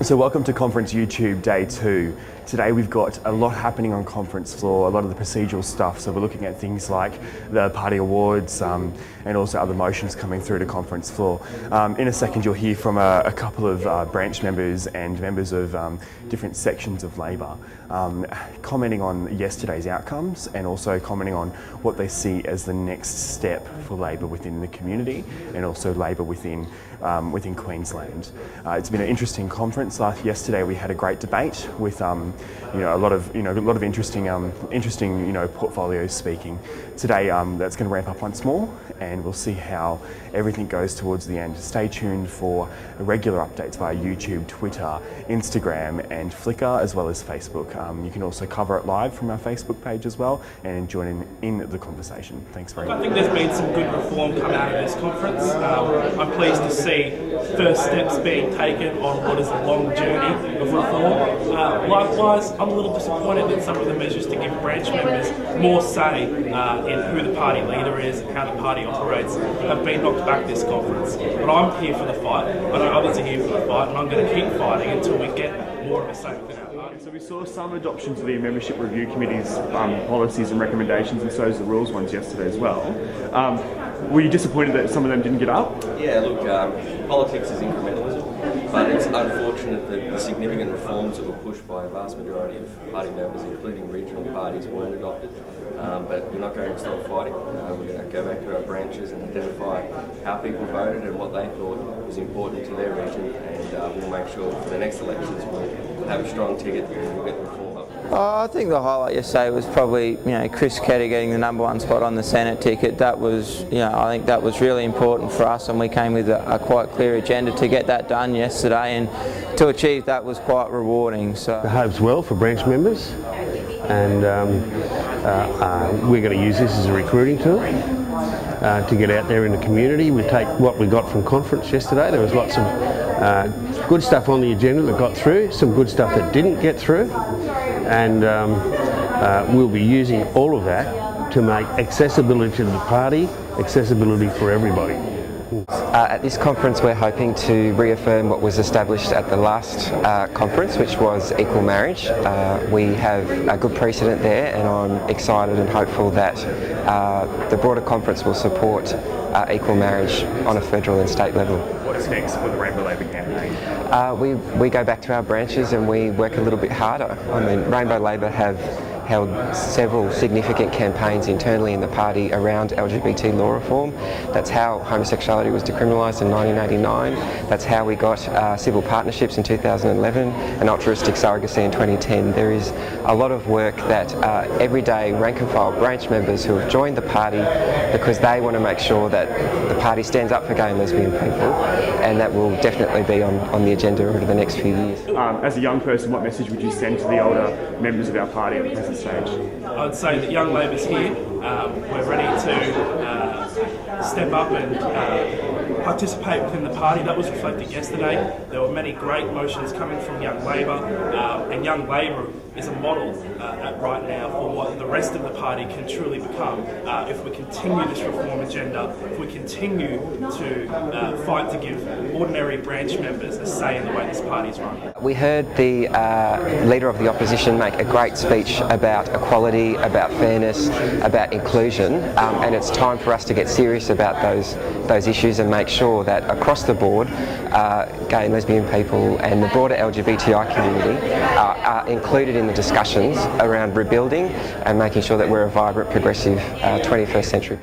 So welcome to Conference YouTube Day 2. Today we've got a lot happening on conference floor, a lot of the procedural stuff. So we're looking at things like the party awards and also other motions coming through to conference floor. In a second you'll hear from a couple of branch members and members of different sections of Labor commenting on yesterday's outcomes and also commenting on what they see as the next step for Labor within the community and also Labor within Queensland. It's been an interesting conference. Yesterday we had a great debate with a lot of interesting portfolios speaking. Today that's going to ramp up once more, and we'll see how everything goes towards the end. Stay tuned for regular updates via YouTube, Twitter, Instagram and Flickr, as well as Facebook. You can also cover it live from our Facebook page as well and join in the conversation. Thanks very much. I think there's been some good reform come out of this conference. I'm pleased to see first steps being taken on what is a long journey of reform. Likewise, I'm a little disappointed that some of the measures to give branch members more say in who the party leader is and how the party operates have been knocked back this conference. But I'm here for the fight. I know others are here for the fight, and I'm going to keep fighting until we get more of a say within our party. So we saw some adoptions of the Membership Review Committee's policies and recommendations, and so is the rules ones yesterday as well. Were you disappointed that some of them didn't get up? Yeah, look, politics is incrementalism, but it's unfortunate that the significant reforms that were pushed by a vast majority of party members, including regional parties, weren't adopted. But we're not going to stop fighting. We're going to go back to our branches and identify how people voted and what they thought was important to their region, and we'll make sure for the next elections we'll have a strong ticket and we'll get the reform up. I think the highlight yesterday was probably Chris Ketter getting the #1 spot on the Senate ticket. That was I think that was really important for us, and we came with a quite clear agenda to get that done yesterday, and to achieve that was quite rewarding. So behaves well for branch members, and we're going to use this as a recruiting tool to get out there in the community. We take what we got from conference yesterday. There was lots of good stuff on the agenda that got through, some good stuff that didn't get through, and we'll be using all of that to make accessibility to the party, accessibility for everybody. At this conference we're hoping to reaffirm what was established at the last conference, which was equal marriage. We have a good precedent there, and I'm excited and hopeful that the broader conference will support equal marriage on a federal and state level. What is next for the Rainbow Labor campaign? We go back to our branches and we work a little bit harder. I mean, Rainbow Labor have held several significant campaigns internally in the party around LGBT law reform. That's how homosexuality was decriminalised in 1989. That's how we got civil partnerships in 2011 and altruistic surrogacy in 2010. There is a lot of work that everyday rank and file branch members who have joined the party because they want to make sure that the party stands up for gay and lesbian people, and that will definitely be on the agenda over the next few years. As a young person, what message would you send to the older members of our party at the present stage? I'd say that young Labor's here. We're ready to step up and participate within the party. That was reflected yesterday. There were many great motions coming from Young Labor, and Young Labor is a model right now for what the rest of the party can truly become if we continue this reform agenda, if we continue to fight to give ordinary branch members a say in the way this party is run. We heard the Leader of the Opposition make a great speech about equality, about fairness, about inclusion, and it's time for us to get serious about those issues and make sure that across the board gay and lesbian people and the broader LGBTI community are included in the discussions around rebuilding and making sure that we're a vibrant, progressive 21st century.